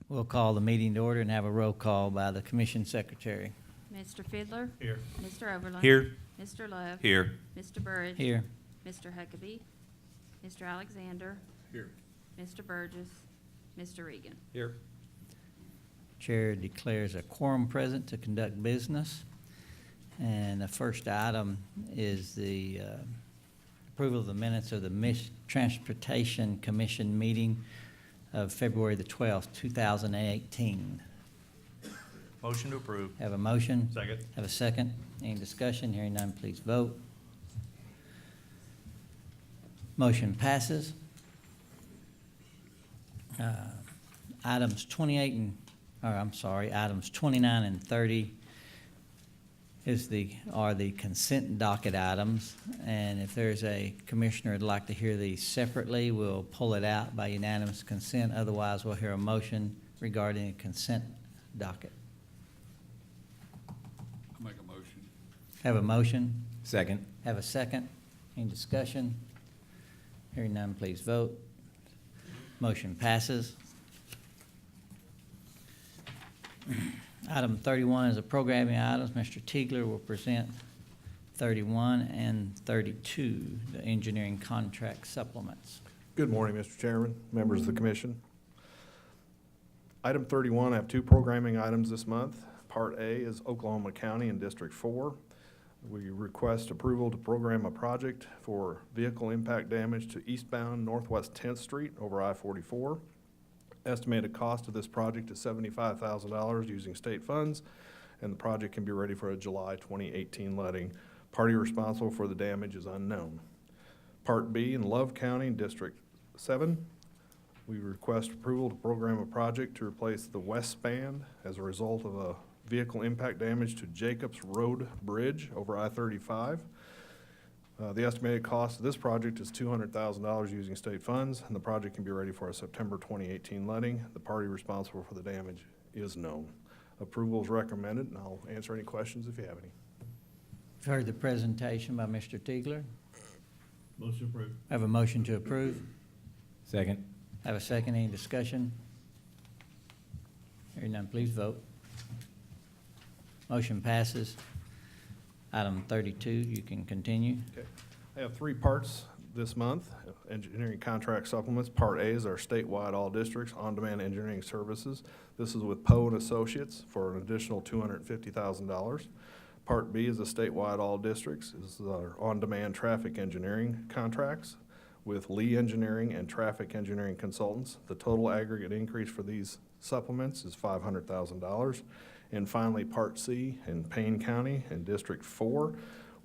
We'll call the meeting to order and have a roll call by the Commission Secretary. Mr. Fiddler? Here. Mr. Oberlin? Here. Mr. Love? Here. Mr. Burridge? Here. Mr. Huckabee? Mr. Alexander? Here. Mr. Burgess? Mr. Regan? Here. Chair declares a quorum present to conduct business. And the first item is the approval of the minutes of the Transportation Commission meeting of February the 12th, 2018. Motion to approve. Have a motion? Second. Have a second? Any discussion? Hearing none, please vote. Motion passes. Items 29 and 30 are the consent docket items. And if there's a commissioner who'd like to hear these separately, we'll pull it out by unanimous consent. Otherwise, we'll hear a motion regarding the consent docket. I'll make a motion. Have a motion? Second. Have a second? Any discussion? Hearing none, please vote. Motion passes. Item 31 is a programming items. Mr. Tiegler will present 31 and 32, the engineering contract supplements. Good morning, Mr. Chairman, members of the commission. Item 31, I have two programming items this month. Part A is Oklahoma County and District 4. We request approval to program a project for vehicle impact damage to eastbound Northwest 10th Street over I-44. Estimated cost of this project is $75,000 using state funds, and the project can be ready for a July 2018 letting. Party responsible for the damage is unknown. Part B in Love County, District 7. We request approval to program a project to replace the west span as a result of a vehicle impact damage to Jacobs Road Bridge over I-35. The estimated cost of this project is $200,000 using state funds, and the project can be ready for a September 2018 letting. The party responsible for the damage is known. Approval is recommended, and I'll answer any questions if you have any. You've heard the presentation by Mr. Tiegler. Motion approved. Have a motion to approve. Second. Have a second. Any discussion? Hearing none, please vote. Motion passes. Item 32, you can continue. Okay. I have three parts this month, engineering contract supplements. Part A is our statewide all districts on-demand engineering services. This is with Poe and Associates for an additional $250,000. Part B is the statewide all districts. This is our on-demand traffic engineering contracts with Lee Engineering and Traffic Engineering Consultants. The total aggregate increase for these supplements is $500,000. And finally, Part C in Payne County and District 4.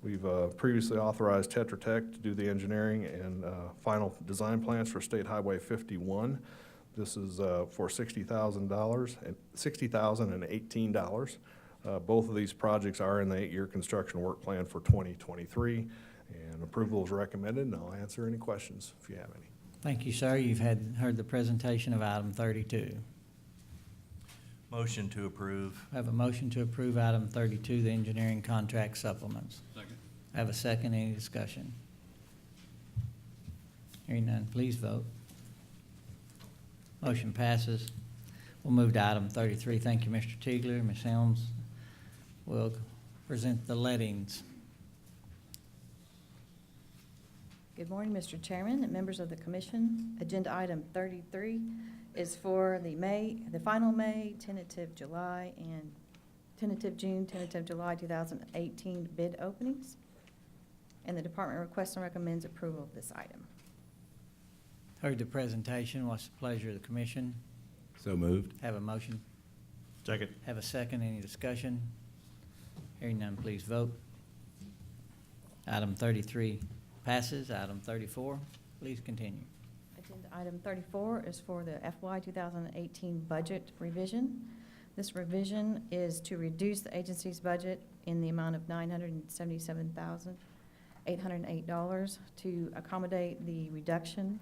We've previously authorized Tetra Tech to do the engineering and final design plans for State Highway 51. This is for $60,018. Both of these projects are in the 8-year construction work plan for 2023, and approval is recommended, and I'll answer any questions if you have any. Thank you, sir. You've heard the presentation of item 32. Motion to approve. I have a motion to approve item 32, the engineering contract supplements. Second. I have a second. Any discussion? Hearing none, please vote. Motion passes. We'll move to item 33. Thank you, Mr. Tiegler. Ms. Helms will present the lettings. Good morning, Mr. Chairman and members of the commission. Agenda item 33 is for the final May, tentative July, and tentative June, tentative July 2018 bid openings. And the department requests and recommends approval of this item. Heard the presentation. What's the pleasure of the commission? So moved. Have a motion. Second. Have a second. Any discussion? Hearing none, please vote. Item 33 passes. Item 34, please continue. Agenda item 34 is for the FY 2018 budget revision. This revision is to reduce the agency's budget in the amount of $977,808 to accommodate the reduction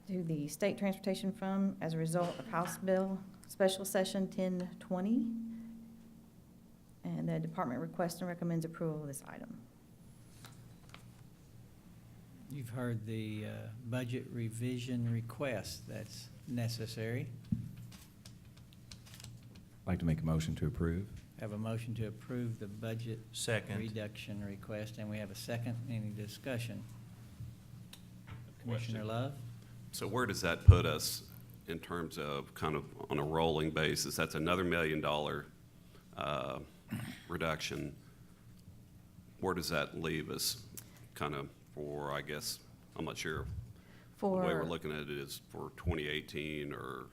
to the State Transportation Fund as a result of House Bill Special Session 1020. And the department requests and recommends approval of this item. You've heard the budget revision request that's necessary. Like to make a motion to approve? Have a motion to approve the budget Second. reduction request, and we have a second. Any discussion? Commissioner Love? So where does that put us in terms of kind of on a rolling basis? That's another $1 million reduction. Where does that leave us kind of for, I guess, I'm not sure. The way we're looking at it is for 2018, or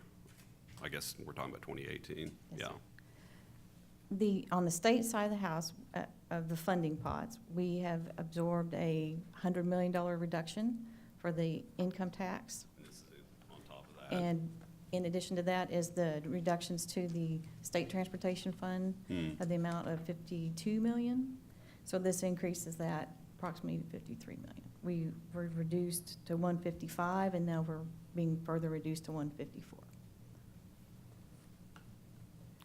I guess we're talking about 2018. Yes, Yeah. sir. On the state side of the house, of the funding pots, we have absorbed a $100 million reduction for the income tax. And this is on top of that. And in addition to that is the reductions to the state transportation fund of the amount of $52 million. So this increases that approximately $53 million. We were reduced to 155, and now we're being further reduced to 154.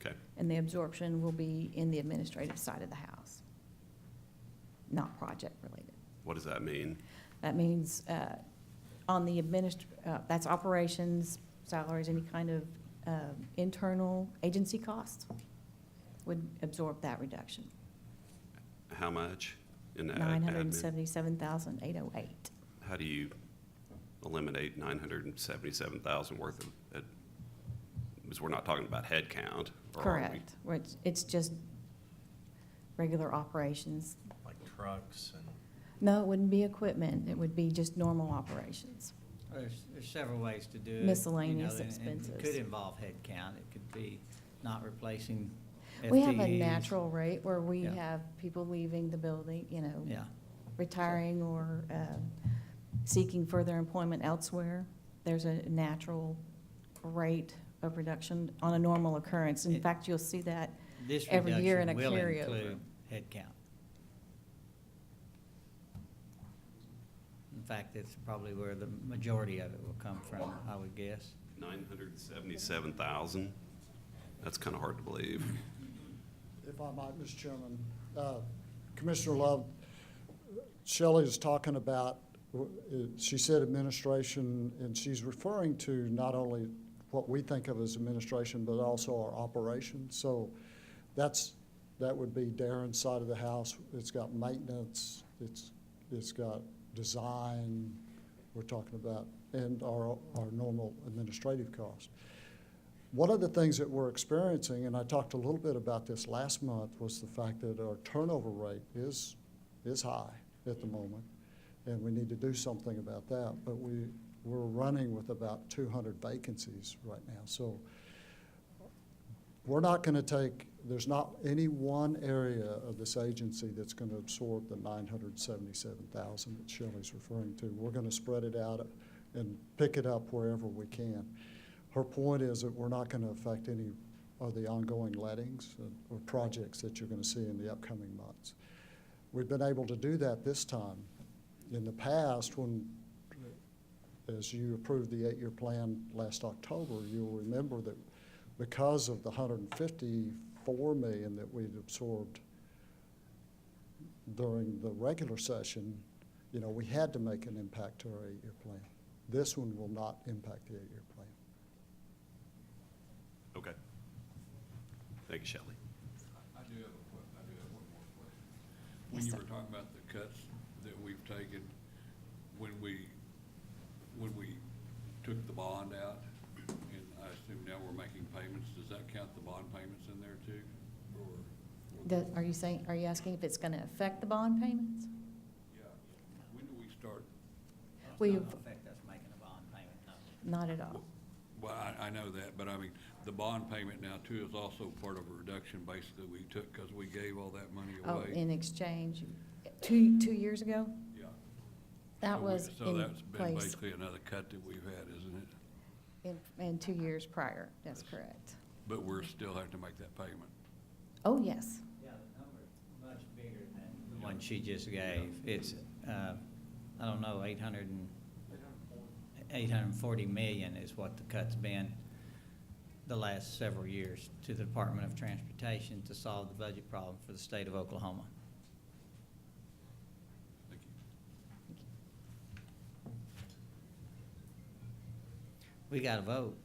Okay. And the absorption will be in the administrative side of the house, not project related. What does that mean? That means on the that's operations, salaries, any kind of internal agency costs would absorb that reduction. How much in that? $977,808. How do you eliminate 977,000 worth of, because we're not talking about head count? or are we? Correct. It's just regular operations. Like trucks and. No, it wouldn't be equipment. It would be just normal operations. There's several ways to do it. Miscellaneous and expenses. It could involve headcount. It could be not replacing FTEs. We have a natural rate where we Yeah. have people leaving the building, Yeah. retiring or seeking further employment elsewhere. There's a natural rate of reduction on a normal occurrence. In It- fact, you'll see that This every year in a reduction will carryover. include headcount. In fact, it's probably where the majority of it will come from, I would guess. 977,000? That's kind of hard to believe. If I might, Mr. Chairman, Commissioner Love, Shelley is talking about, she said administration, and she's referring to not only what we think of as administration, but also our operations. So that would be Darren's side of the house. It's got maintenance, it's got design, we're talking about, and our normal administrative costs. One of the things that we're experiencing, and I talked a little bit about this last month, was the fact that our turnover rate is high at the moment, and we need to do something about that. But we're running with about 200 vacancies right now. So we're not going to take, there's not any one area of this agency that's going to absorb the 977,000 that Shelley's referring to. We're going to spread it out and pick it up wherever we can. Her point is that we're not going to affect any of the ongoing lettings or projects that you're going to see in the upcoming months. We've been able to do that this time. In the past, as you approved the 8-year plan last October, you'll remember that because of the $154 million that we'd absorbed during the regular session, we had to make an impact to our 8-year plan. This one will not impact the 8-year plan. Okay. Thank you, Shelley. I do have one more question. When Yes, you sir. were talking about the cuts that we've taken, when we took the bond out, and I assume now we're making payments, does that count the bond payments in there too? Are you asking if it's going to affect the bond payments? Yeah, when do we start? It's We've- not gonna affect us making a bond payment, no. Not at all. Well, I know that, but I mean, the bond payment now too is also part of a reduction basically we took because we gave all that money Oh, away. in exchange, 2 years ago? Yeah. That So was So in that's been place basically another cut that we've had, isn't it? in 2 years prior. That's correct. But we're still having to make that payment. Oh, yes. Yeah, the number's much bigger than the one she just gave. It's, I don't know, 840 million is what the cut's been the last several years to the Department of Transportation to solve the budget problem for the state of Oklahoma. Thank you. We got to vote.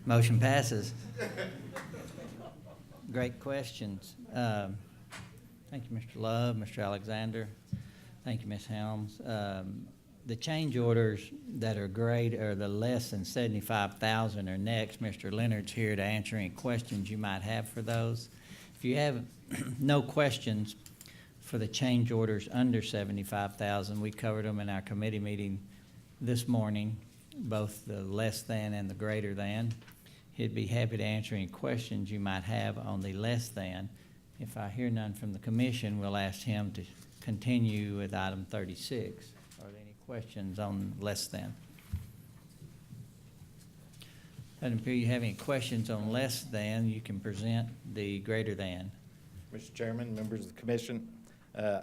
Motion passes. Great questions. Thank you, Mr. Love, Mr. Alexander. Thank you, Ms. Helms. The change orders that are great are the less than 75,000 are next. Mr. Leonard's here to answer any questions you might have for those. If you have no questions for the change orders under 75,000, we covered them in our committee meeting this morning, both the less than and the greater than. He'd be happy to answer any questions you might have on the less than. If I hear none from the commission, we'll ask him to continue with item 36. Are there any questions on less than? Doesn't appear you have any questions on less than. You can present the greater than. Mr. Chairman, members of the commission,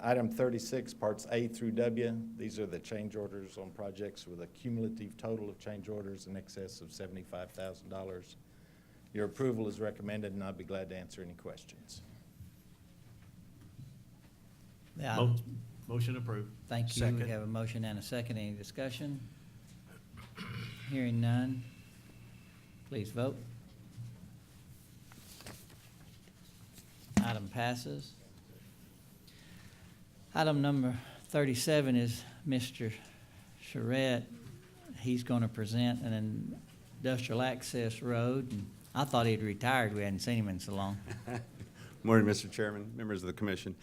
item 36, parts A through W, these are the change orders on projects with a cumulative total of change orders in excess of $75,000. Your approval is recommended, and I'll be glad to answer any questions. The item- Motion approved. Thank you. We have a motion and a second. Any discussion? Hearing none. Please vote. Item passes. Item number 37 is Mr. Charette. He's going to present an industrial access road. And I thought he'd retired. We hadn't seen him in so long. Morning, Mr. Chairman, members of the commission.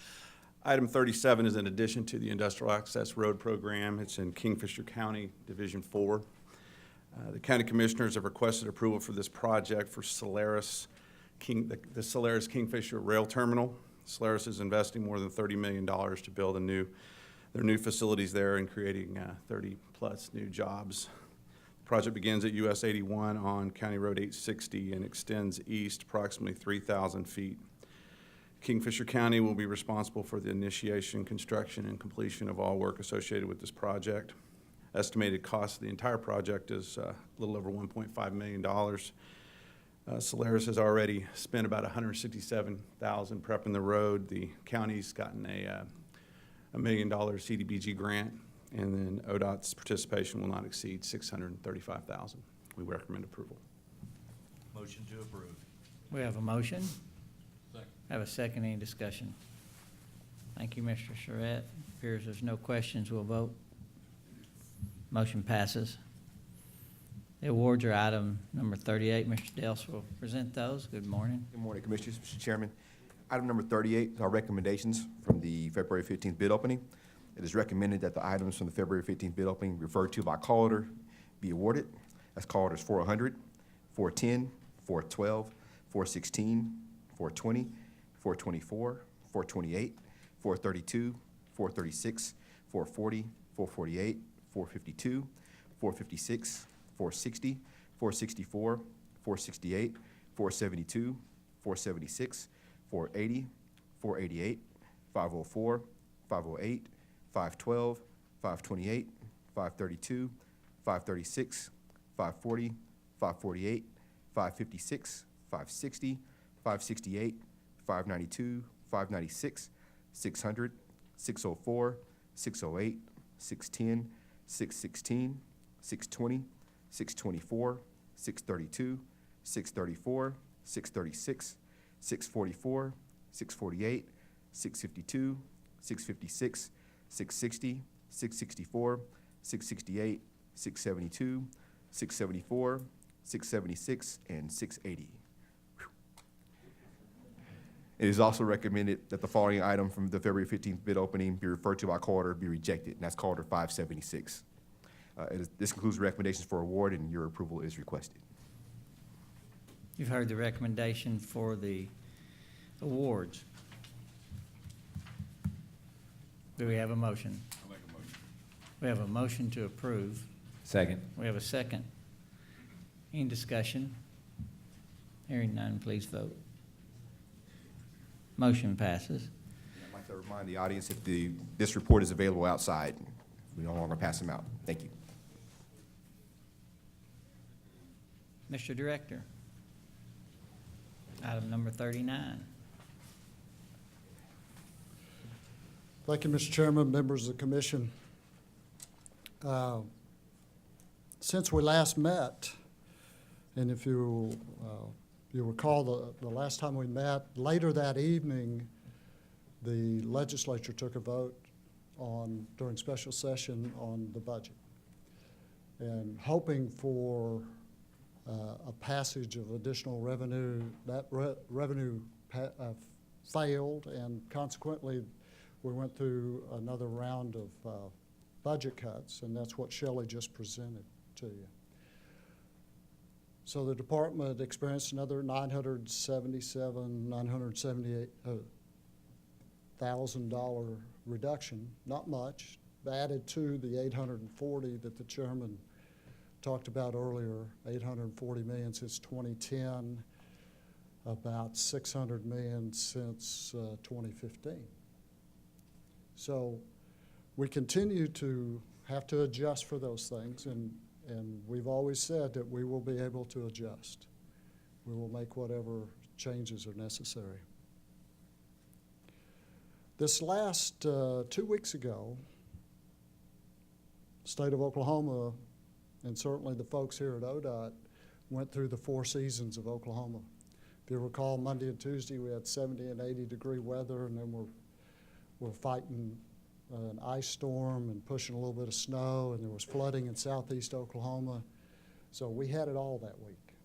Item 37 is in addition to the Industrial Access Road Program. It's in Kingfisher County, Division 4. The county commissioners have requested approval for this project for the Solaris Kingfisher Rail Terminal. Solaris is investing more than $30 million to build their new facilities there and creating 30-plus new jobs. The project begins at US 81 on County Road 860 and extends east approximately 3,000 feet. Kingfisher County will be responsible for the initiation, construction, and completion of all work associated with this project. Estimated cost of the entire project is a little over $1.5 million. Solaris has already spent about $167,000 prepping the road. The county's gotten a $1 million CDBG grant, and then ODOT's participation will not exceed $635,000. We recommend approval. Motion to approve. We have a motion. Second. Have a second. Any discussion? Thank you, Mr. Charette. Appears there's no questions. We'll vote. Motion passes. The awards are item number 38. Mr. Dels will present those. Good morning. Good morning, Commissioners, Mr. Chairman. Item number 38 is our recommendations from the February 15th bid opening. It is recommended that the items from the February 15th bid opening referred to by call order be awarded. That's call orders 400, 410, 412, 416, 420, 424, 428, 432, 436, 440, 448, 452, 456, 460, 464, 468, 472, 476, 480, 488, 504, 508, 512, 528, 532, 536, 540, 548, 556, 560, 568, 592, 596, 600, 604, 608, 610, 616, 620, 624, 632, 634, 636, 644, 648, 652, 656, 660, 664, 668, 672, 674, 676, and 680. It is also recommended that the following item from the February 15th bid opening be referred to by call order be rejected, and that's call order 576. This concludes the recommendations for award, and your approval is requested. You've heard the recommendation for the awards. Do we have a motion? I'll make a motion. We have a motion to approve. Second. We have a second. Any discussion? Hearing none, please vote. Motion passes. I'd like to remind the audience that this report is available outside. We no longer pass them out. Thank you. Mr. Director, item number 39. Thank you, Mr. Chairman, members of the commission. Since we last met And if you recall, the last time we met, later that evening, the legislature took a vote during special session on the budget. And hoping for a passage of additional revenue, that revenue failed, and consequently, we went through another round of budget cuts, and that's what Shelley just presented to you. So the department experienced another $978,000 reduction, not much, added to the 840 that the chairman talked about earlier, 840 million since 2010, about 600 million since 2015. So we continue to have to adjust for those things, and we've always said that we will be able to adjust. We will make whatever changes are necessary. This last 2 weeks ago, the state of Oklahoma, and certainly the folks here at ODOT, went through the 4 seasons of Oklahoma. If you recall, Monday and Tuesday we had 70 and 80 degree weather, and then we're fighting an ice storm and pushing a little bit of snow, and there was flooding in southeast Oklahoma. So we had it all that week.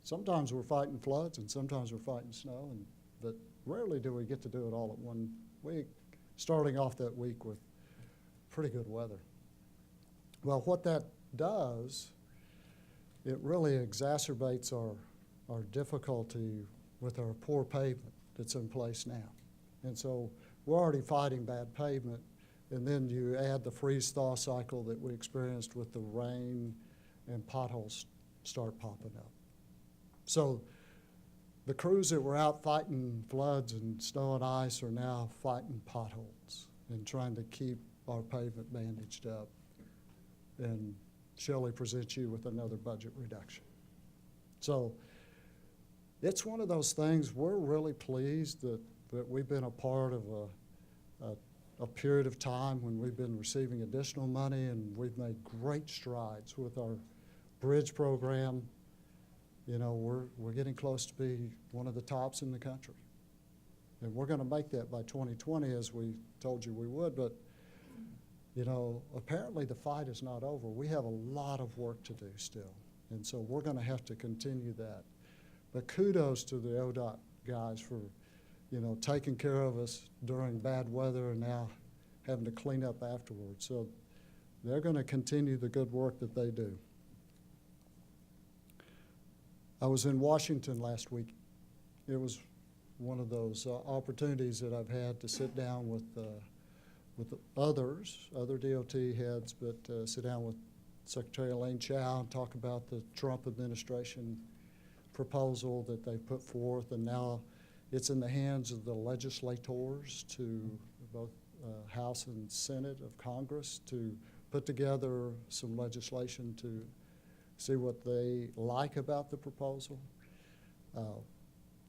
Sometimes we're fighting floods and sometimes we're fighting snow, but rarely do we get to do it all at one week, starting off that week with pretty good weather. Well, what that does, it really exacerbates our difficulty with our poor pavement that's in place now. And so we're already fighting bad pavement, and then you add the freeze-thaw cycle that we experienced with the rain, and potholes start popping up. So the crews that were out fighting floods and snow and ice are now fighting potholes and trying to keep our pavement bandaged up. And Shelley presents you with another budget reduction. So it's one of those things, we're really pleased that we've been a part of a period of time when we've been receiving additional money, and we've made great strides with our bridge program. You know, we're getting close to be one of the tops in the country. And we're going to make that by 2020, as we told you we would, but you know, apparently the fight is not over. We have a lot of work to do still, and so we're going to have to continue that. But kudos to the ODOT guys for, you know, taking care of us during bad weather and now having to clean up afterwards. So they're going to continue the good work that they do. I was in Washington last week. It was one of those opportunities that I've had to sit down with other DOT heads, but sit down with Secretary Elaine Chao and talk about the Trump administration proposal that they put forth, and now it's in the hands of the legislators, to both House and Senate of Congress, to put together some legislation to see what they like about the proposal.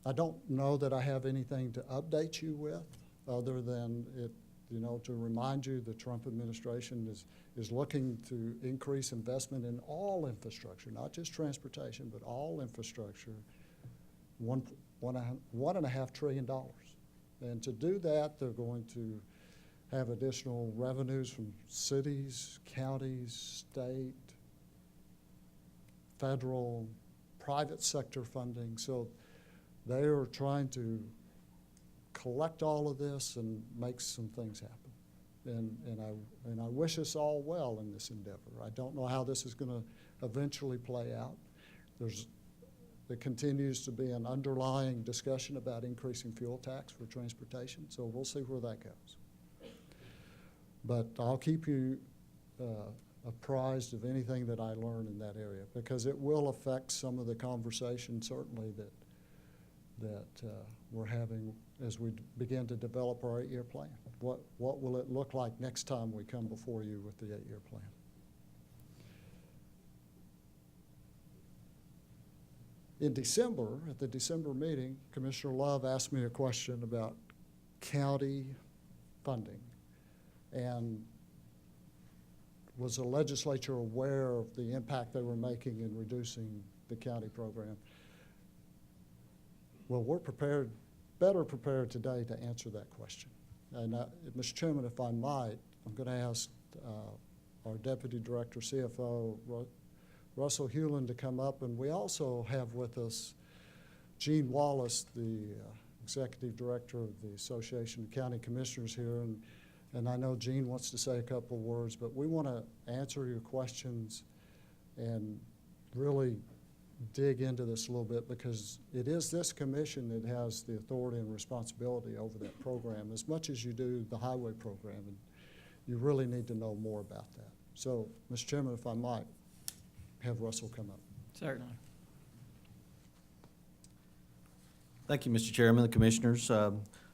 I don't know that I have anything to update you with other than it, you know, to remind you the Trump administration is looking to increase investment in all infrastructure, not just transportation, but all infrastructure, $1.5 trillion. And to do that, they're going to have additional revenues from cities, counties, state, federal, private sector funding. So they are trying to collect all of this and make some things happen. And I wish us all well in this endeavor. I don't know how this is going to eventually play out. There continues to be an underlying discussion about increasing fuel tax for transportation, so we'll see where that goes. But I'll keep you apprised of anything that I learn in that area, because it will affect some of the conversation, certainly, that we're having as we begin to develop our 8-year plan. What will it look like next time we come before you with the 8-year plan? In December, at the December meeting, Commissioner Love asked me a question about county funding, and was the legislature aware of the impact they were making in reducing the county program. Well, we're prepared, better prepared today to answer that question. And Mr. Chairman, if I might, I'm going to ask our Deputy Director, CFO, Russell Hewlin, to come up. And we also have with us Gene Wallace, the Executive Director of the Association of County Commissioners here. And I know Gene wants to say a couple of words, but we want to answer your questions and really dig into this a little bit, because it is this commission that has the authority and responsibility over that program as much as you do the highway program, and you really need to know more about that. So, Mr. Chairman, if I might have Russell come up. Certainly. Thank you, Mr. Chairman, the Commissioners.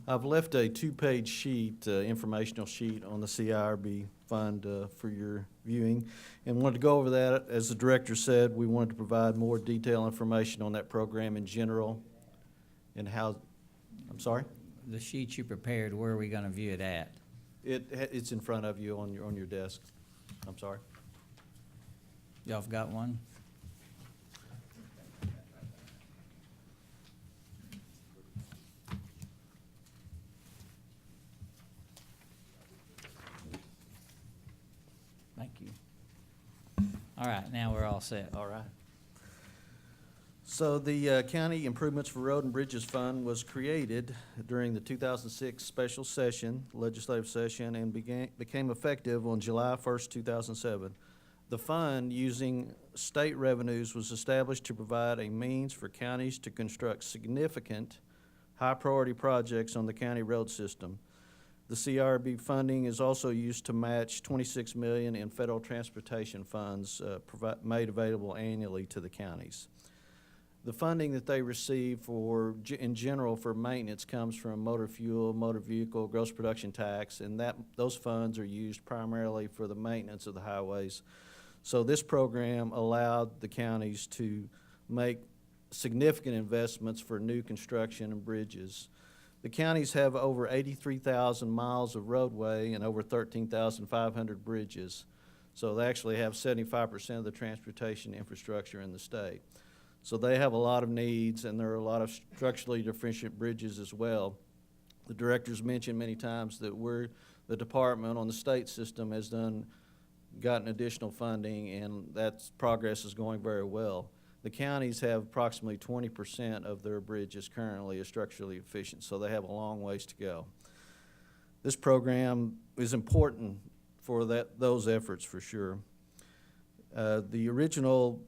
I've left a two-page sheet, informational sheet on the CIRB fund for your viewing, and wanted to go over that. As the Director said, we wanted to provide more detailed information on that program in general and how, I'm sorry? The sheet you prepared, where are we going to view it at? It's in front of you on your desk. I'm sorry. Y'all have got one? Thank you. All right, now we're all set. All right. So the County Improvements for Road and Bridges Fund was created during the 2006 special session, legislative session, and became effective on July 1st, 2007. The fund, using state revenues, was established to provide a means for counties to construct significant high-priority projects on the county road system. The CRB funding is also used to match $26 million in federal transportation funds made available annually to the counties. The funding that they receive in general for maintenance comes from motor fuel, motor vehicle, gross production tax, and those funds are used primarily for the maintenance of the highways. So this program allowed the counties to make significant investments for new construction and bridges. The counties have over 83,000 miles of roadway and over 13,500 bridges. So they actually have 75% of the transportation infrastructure in the state. So they have a lot of needs, and there are a lot of structurally deficient bridges as well. The director's mentioned many times that the department on the state system has gotten additional funding, and that progress is going very well. The counties have approximately 20% of their bridges currently are structurally deficient, so they have a long ways to go. This program is important for those efforts for sure. The original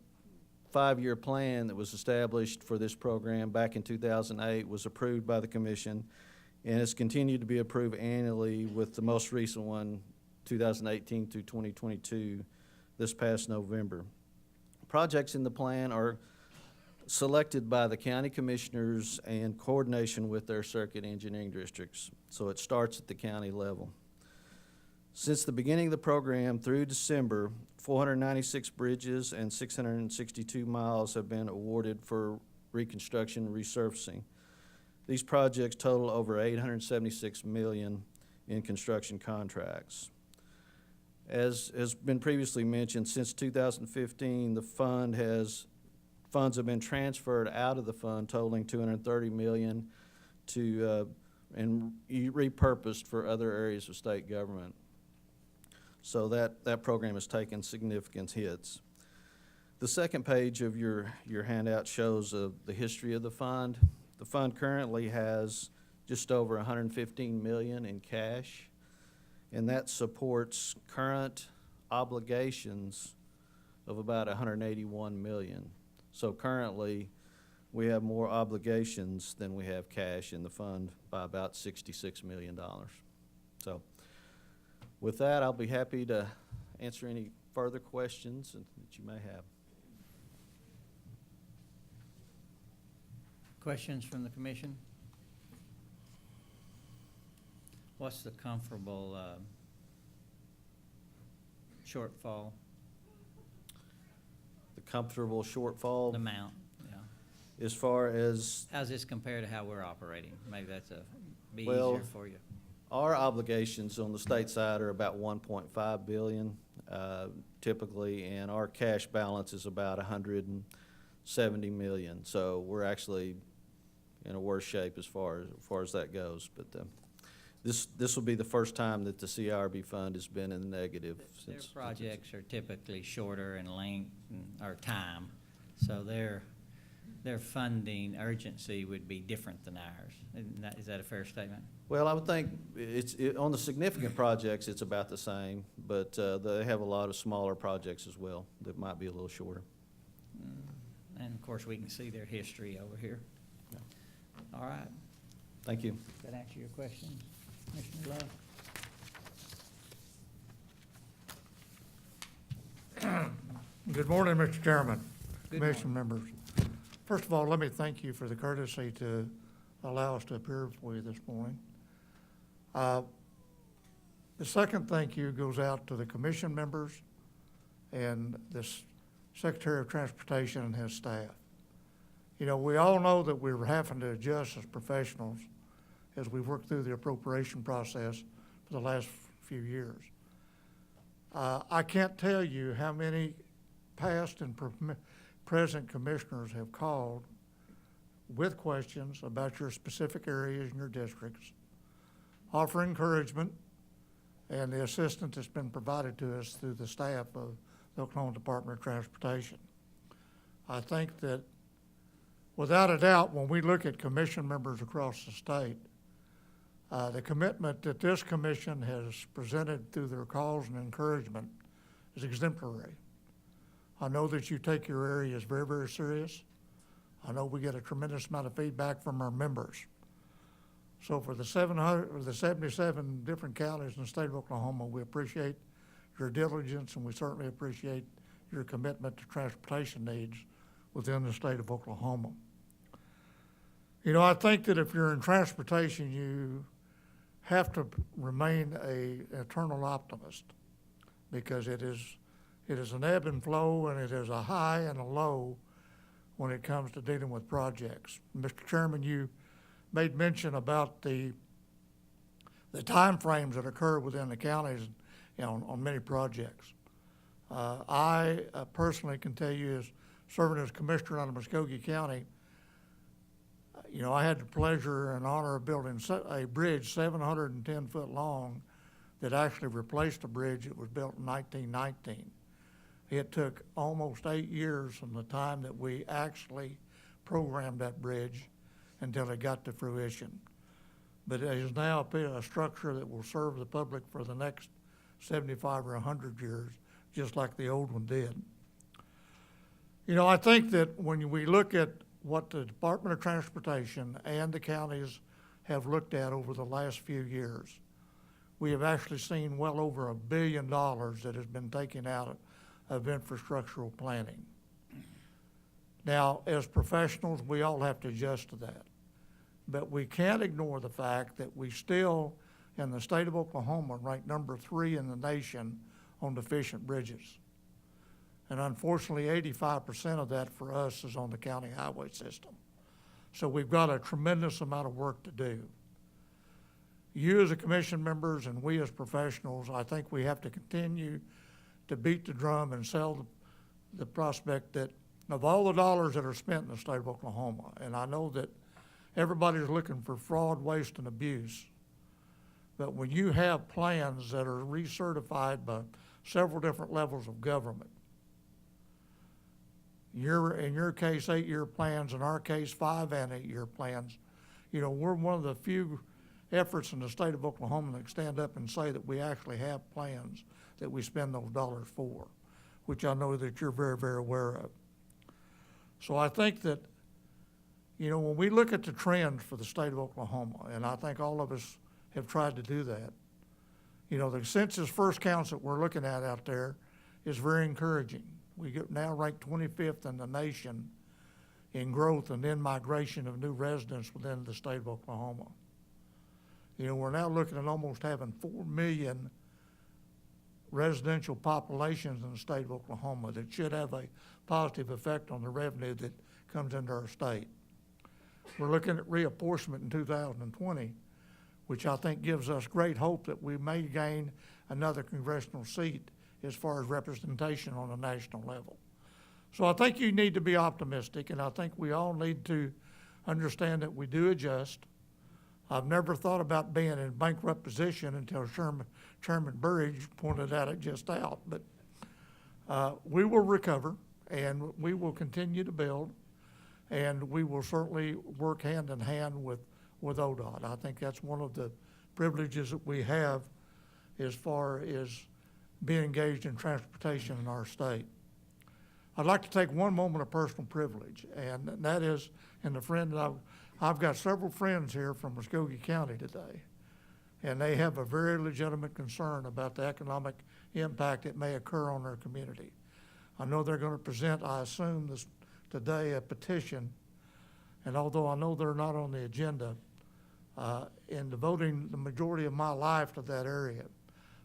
5-year plan that was established for this program back in 2008 was approved by the Commission, and it's continued to be approved annually, with the most recent one 2018 through 2022 this past November. Projects in the plan are selected by the county commissioners in coordination with their circuit engineering districts, so it starts at the county level. Since the beginning of the program through December, 496 bridges and 662 miles have been awarded for reconstruction and resurfacing. These projects total over $876 million in construction contracts. As has been previously mentioned, since 2015, the funds have been transferred out of the fund totaling $230 million and repurposed for other areas of state government. So that program has taken significant hits. The second page of your handout shows the history of the fund. The fund currently has just over $115 million in cash, and that supports current obligations of about $181 million. So currently, we have more obligations than we have cash in the fund by about $66 million. So with that, I'll be happy to answer any further questions that you may have. Questions from the commission? What's the comfortable shortfall, The comfortable shortfall the amount? Yeah. as far as How's this compare to how we're operating? Maybe that's be Well, easier for you. our obligations on the state side are about $1.5 billion typically, and our cash balance is about $130 70 million. So we're actually in a worse shape as far as that goes. But this will be the first time that the CIRB fund has been in the negative Their since. projects are typically shorter in length or time, so their funding urgency would be different than ours. Is that a fair statement? Well, I would think on the significant projects, it's about the same, but they have a lot of smaller projects as well that might be a little shorter. And of course, we can see their history over here. Yeah. All right. Thank you. Does that answer your question, Commissioner Love? Good morning, Mr. Chairman, Good Commission members. First of all, let me thank you for the courtesy to allow us to appear before you this morning. The second thank you goes out to the commission members and the Secretary of Transportation and his staff. You know, we all know that we're having to adjust as professionals as we work through the appropriation process for the last few years. I can't tell you how many past and present commissioners have called with questions about your specific areas and your districts, offer encouragement, and the assistance that's been provided to us through the staff of the Oklahoma Department of Transportation. I think that, without a doubt, when we look at commission members across the state, the commitment that this commission has presented through their calls and encouragement is exemplary. I know that you take your areas very, very serious. I know we get a tremendous amount of feedback from our members. So for the 77 different counties in the state of Oklahoma, we appreciate your diligence, and we certainly appreciate your commitment to transportation needs within the state of Oklahoma. You know, I think that if you're in transportation, you have to remain an eternal optimist, because it is an ebb and flow, and it is a high and a low when it comes to dealing with projects. Mr. Chairman, you made mention about the timeframes that occur within the counties, you know, on many projects. I personally can tell you, as serving as commissioner out of Muskogee County, you know, I had the pleasure and honor of building a bridge 710 foot long that actually replaced a bridge that was built in 1919. It took almost 8 years from the time that we actually programmed that bridge until it got to fruition. But it is now a structure that will serve the public for the next 75 or 100 years, just like the old one did. You know, I think that when we look at what the Department of Transportation and the counties have looked at over the last few years, we have actually seen well over $1 billion that has been taken out of infrastructural planning. Now, as professionals, we all have to adjust to that. But we can't ignore the fact that we still, in the state of Oklahoma, rank number 3 in the nation on deficient bridges. And unfortunately, 85% of that for us is on the county highway system. So we've got a tremendous amount of work to do. You as a commission members and we as professionals, I think we have to continue to beat the drum and sell the prospect that of all the dollars that are spent in the state of Oklahoma, and I know that everybody's looking for fraud, waste, and abuse, but when you have plans that are recertified by several different levels of government, in your case, 8-year plans, in our case, 5 and 8-year plans, you know, we're one of the few efforts in the state of Oklahoma that stand up and say that we actually have plans that we spend those dollars for, which I know that you're very, very aware of. So I think that, you know, when we look at the trends for the state of Oklahoma, and I think all of us have tried to do that, you know, the census first counts that we're looking at out there is very encouraging. We get now ranked 25th in the nation in growth and in-migration of new residents within the state of Oklahoma. You know, we're now looking at almost having 4 million residential populations in the state of Oklahoma that should have a positive effect on the revenue that comes into our state. We're looking at reapportionment in 2020, which I think gives us great hope that we may gain another congressional seat as far as representation on a national level. So I think you need to be optimistic, and I think we all need to understand that we do adjust. I've never thought about being in bankrupt position until Chairman Burridge pointed it just out. But we will recover, and we will continue to build, and we will certainly work hand in hand with ODOT. I think that's one of the privileges that we have as far as being engaged in transportation in our state. I'd like to take one moment of personal privilege, and that is, and the friend that I've got several friends here from Muskogee County today, and they have a very legitimate concern about the economic impact that may occur on their community. I know they're going to present, I assume, today a petition, and although I know they're not on the agenda, in devoting the majority of my life to that area,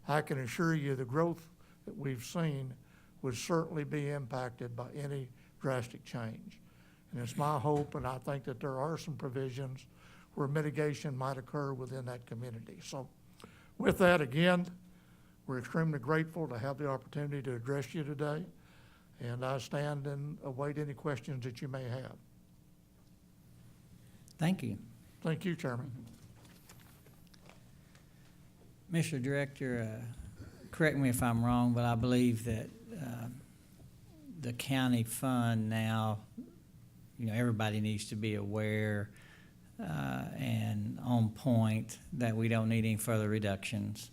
I can assure you the growth that we've seen would certainly be impacted by any drastic change. And it's my hope, and I think that there are some provisions where mitigation might occur within that community. So with that, again, we're extremely grateful to have the opportunity to address you today, and I stand and await any questions that you may have. Thank you. Thank you, Chairman. Mr. Director, correct me if I'm wrong, but I believe that the county fund now, everybody needs to be aware and on point that we don't need any further reductions,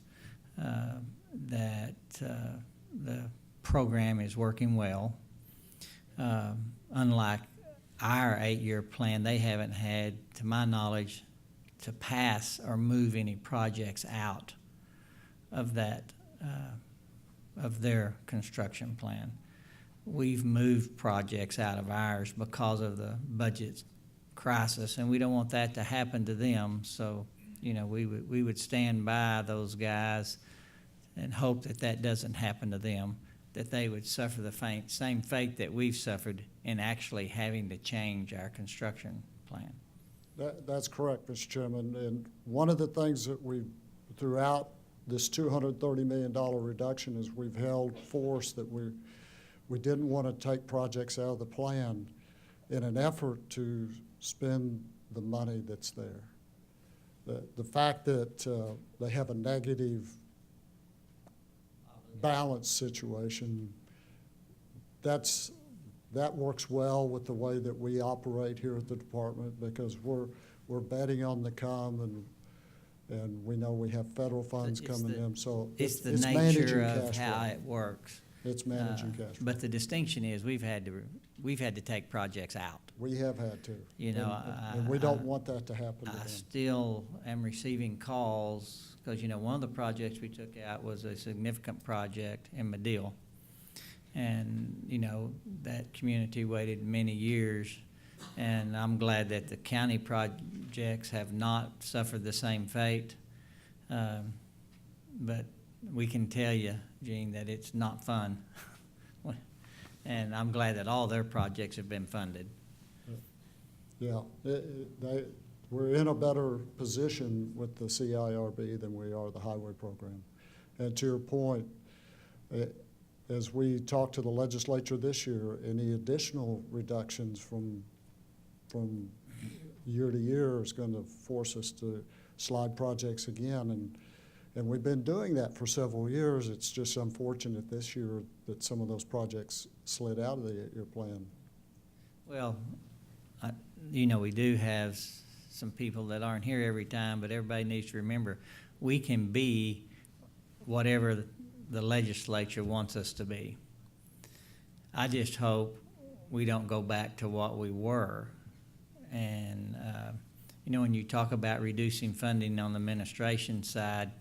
that the program is working well. Unlike our 8-year plan, they haven't had, to my knowledge, to pass or move any projects out of that, of their construction plan. We've moved projects out of ours because of the budget crisis, and we don't want that to happen to them. So, we would stand by those guys and hope that that doesn't happen to them, that they would suffer the same fate that we've suffered in actually having to change our construction plan. That's correct, Mr. Chairman. And one of the things that throughout this $230 million reduction is we've held force that we didn't want to take projects out of the plan in an effort to spend the money that's there. The fact that they have a negative balance situation, that works well with the way that we operate here at the department, because we're betting on the come, and we know we have federal funds coming in, so It's the it's nature managing of cash how flow. it works. It's managing cash flow. But the distinction is we've had to take projects out. We have had to. And we I don't want that to happen to I them. still am receiving calls, because, one of the projects we took out was a significant project in Medill. And, that community waited many years, and I'm glad that the county projects have not suffered the same fate. But we can tell you, Gene, that it's not fun. And I'm glad that all their projects have been funded. Yeah, we're in a better position with the CIRB than we are the highway program. And to your point, as we talk to the legislature this year, any additional reductions from year to year is going to force us to slide projects again. And we've been doing that for several years. It's just unfortunate this year that some of those projects slid out of the 8-year plan. Well, we do have some people that aren't here every time, but everybody needs to remember, we can be whatever the legislature wants us to be. I just hope we don't go back to what we were. And, when you talk about reducing funding on the administration side,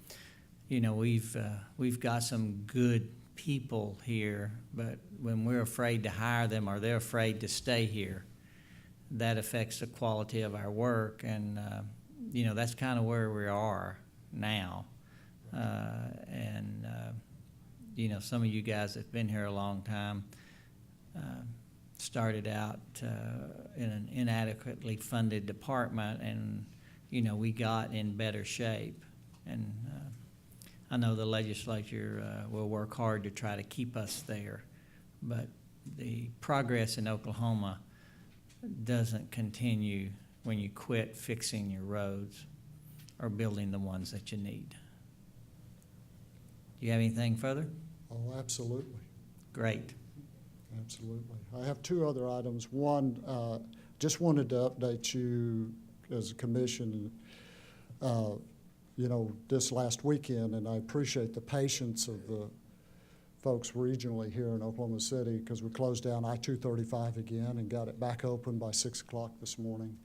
we've got some good people here, but when we're afraid to hire them or they're afraid to stay here, that affects the quality of our work. And, that's kind of where we are now. Some of you guys that have been here a long time started out in an inadequately funded department, and, we got in better shape. And I know the legislature will work hard to try to keep us there. But the progress in Oklahoma doesn't continue when you quit fixing your roads or building the ones that you need. Do you have anything further? Oh, absolutely. Great. Absolutely. I have two other items. One, just wanted to update you as a commission, this last weekend, and I appreciate the patience of the folks regionally here in Oklahoma City, because we closed down I-235 again and got it back open by 6 o'clock this morning.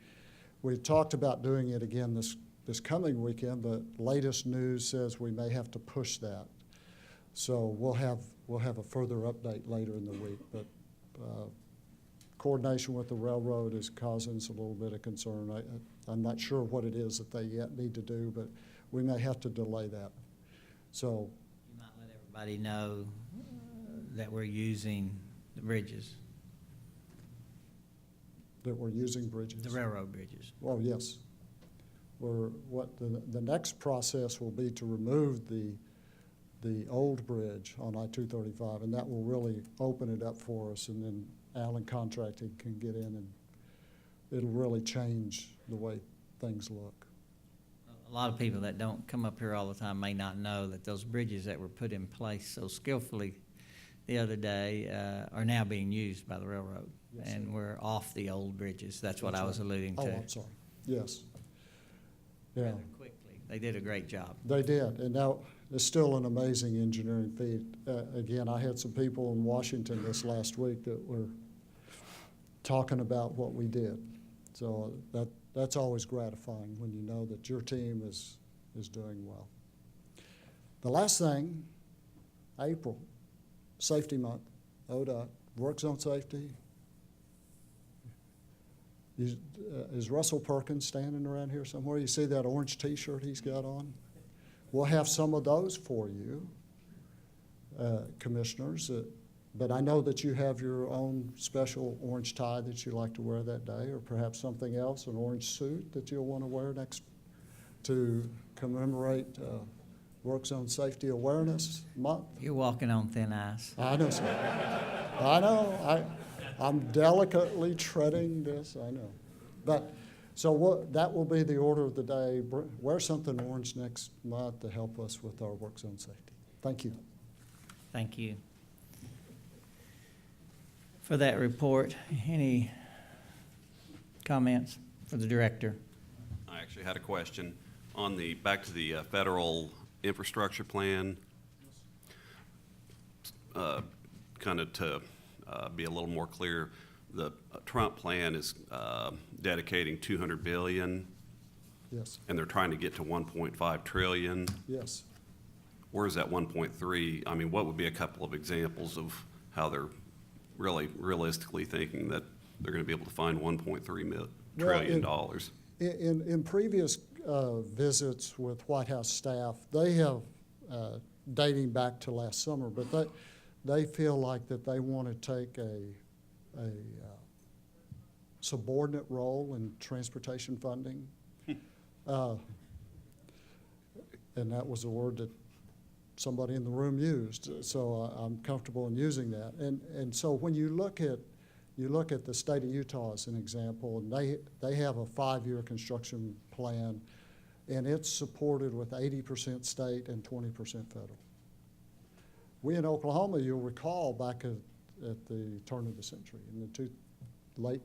We talked about doing it again this coming weekend, but latest news says we may have to push that. So we'll have a further update later in the week, but coordination with the railroad is causing us a little bit of concern. I'm not sure what it is that they yet need to do, but we may have to delay that. So You might let everybody know that we're using the bridges, that we're using bridges. the railroad bridges. Oh, yes. The next process will be to remove the old bridge on I-235, and that will really open it up for us, and then Allen Contracting can get in, and it'll really change the way things look. A lot of people that don't come up here all the time may not know that those bridges that were put in place so skillfully the other day are now being used by the railroad. Yes, And sir. we're off the old bridges. That's what I was alluding to. Oh, I'm sorry. Yes. Yeah. Rather quickly. They did a great job. They did, and now it's still an amazing engineering feat. Again, I had some people in Washington this last week that were talking about what we did. So that's always gratifying when you know that your team is doing well. The last thing, April, Safety Month, ODOT, Work Zone Safety. Is Russell Perkins standing around here somewhere? You see that orange T-shirt he's got on? We'll have some of those for you, commissioners. But I know that you have your own special orange tie that you like to wear that day, or perhaps something else, an orange suit that you'll want to wear next to commemorate Work Zone Safety Awareness Month. You're walking on thin ice. I know, sir. I know. I'm delicately treading this, I know. But, so that will be the order of the day. Wear something orange next month to help us with our work zone safety. Thank you. Thank you for that report. Any comments for the director? I actually had a question on back to the federal infrastructure plan. Kind of to be a little more clear, the Trump plan is dedicating $200 billion, Yes, and they're trying to get to 1.5 trillion. yes. Where's that 1.3? I mean, what would be a couple of examples of how they're really realistically thinking that they're going to be able to find $1.3 trillion dollars? In previous visits with White House staff, they have, dating back to last summer, but they feel like that they want to take a subordinate role in transportation funding. And that was a word that somebody in the room used, so I'm comfortable in using that. And so when you look at the state of Utah as an example, and they have a 5-year construction plan, and it's supported with 80% state and 20% federal. We in Oklahoma, you'll recall, back at the turn of the century, in the late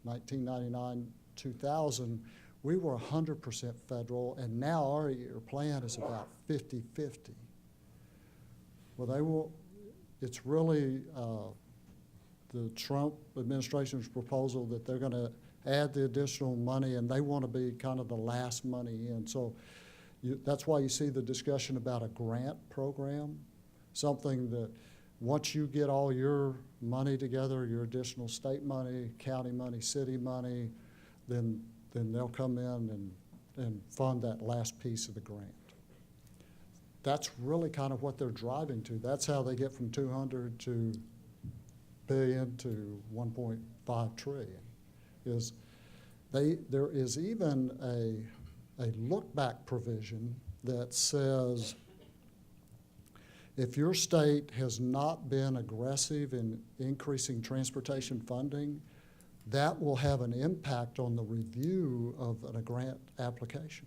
1999, 2000, we were 100% federal, and now our year plan is about 50-50. Well, it's really the Trump administration's proposal that they're going to add the additional money, and they want to be kind of the last money in. So that's why you see the discussion about a grant program, something that once you get all your money together, your additional state money, county money, city money, then they'll come in and fund that last piece of the grant. That's really kind of what they're driving to. That's how they get from 200 to billion to 1.5 trillion. There is even a look-back provision that says if your state has not been aggressive in increasing transportation funding, that will have an impact on the review of a grant application.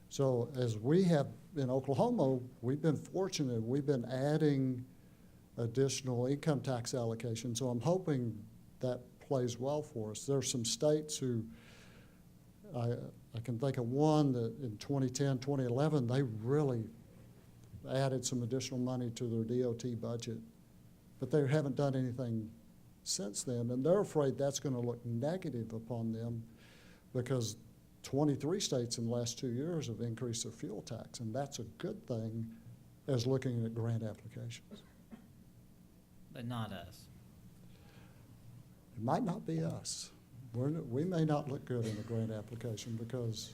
So as we have in Oklahoma, we've been fortunate, we've been adding additional income tax allocation, so I'm hoping that plays well for us. There are some states who, I can think of one that in 2010, 2011, they really added some additional money to their DOT budget, but they haven't done anything since then, and they're afraid that's going to look negative upon them because 23 states in the last 2 years have increased their fuel tax, and that's a good thing as looking at grant applications. But not us. It might not be us. We may not look good in a grant application because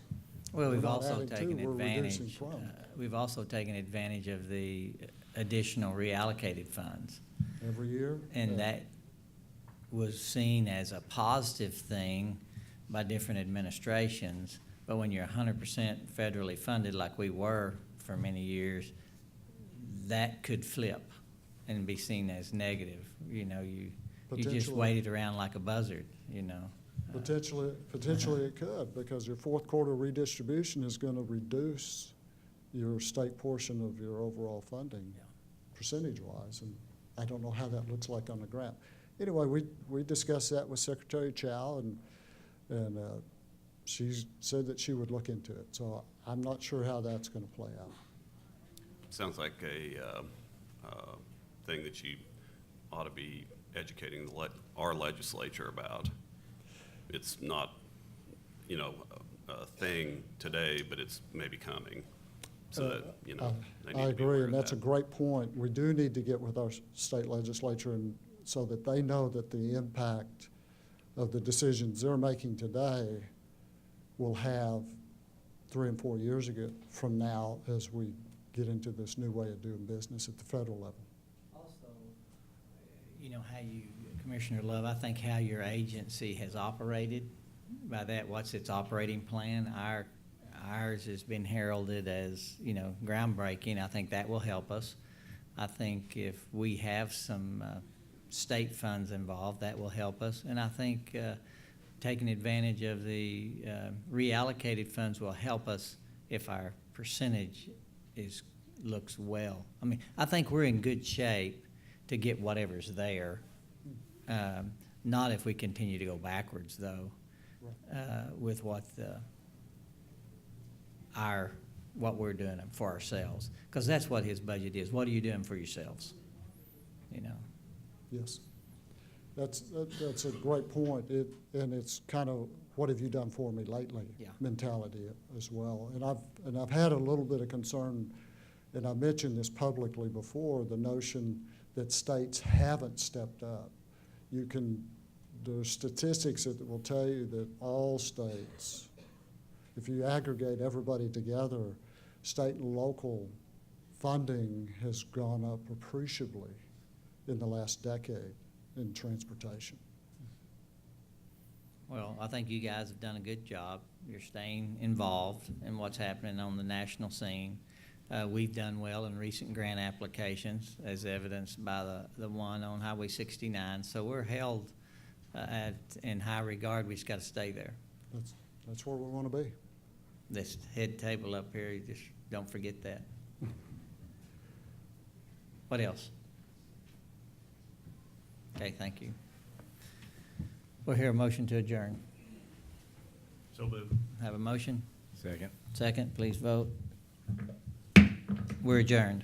Well, we've we're not also adding to, taken we're reducing advantage, from. we've also taken advantage of the additional reallocated funds. Every year. And Yeah. that was seen as a positive thing by different administrations. But when you're 100% federally funded like we were for many years, that could flip and be seen as negative. You know, you just Potentially. waited around like a buzzard, you know. Potentially it could, because your fourth quarter redistribution is going to reduce your state portion of your overall funding Yeah. percentage-wise, and I don't know how that looks like on the grant. Anyway, we discussed that with Secretary Chow, and she said that she would look into it, so I'm not sure how that's going to play out. Sounds like a thing that you ought to be educating our legislature about. It's not, you know, a thing today, but it's maybe coming. So that, you know, they need I to be agree, aware and of that's a that. great point. We do need to get with our state legislature and so that they know that the impact of the decisions they're making today will have 3 and 4 years ago from now as we get into this new way of doing business at the federal level. Also, you know, how you, Commissioner Love, I think how your agency has operated, by that, what's its operating plan? Ours has been heralded as, you know, groundbreaking. I think that will help us. I think if we have some state funds involved, that will help us. And I think taking advantage of the reallocated funds will help us if our percentage looks well. I mean, I think we're in good shape to get whatever's there. Not if we continue to go backwards, though, with what we're doing for ourselves. Because that's what his budget is. What are you doing for yourselves? You know. Yes. That's a great point. And it's kind of, what have you done for me lately? Yeah. Mentality as well. And I've had a little bit of concern, and I mentioned this publicly before, the notion that states haven't stepped up. There's statistics that will tell you that all states, if you aggregate everybody together, state and local funding has gone up appreciably in the last decade in transportation. Well, I think you guys have done a good job. You're staying involved in what's happening on the national scene. We've done well in recent grant applications, as evidenced by the one on Highway 69. So we're held in high regard. We just got to stay there. That's where we want to be. This head table up here, you just don't forget that. What else? Okay, thank you. We'll hear a motion to adjourn. So moved. Have a motion? Second. Second, please vote. We're adjourned.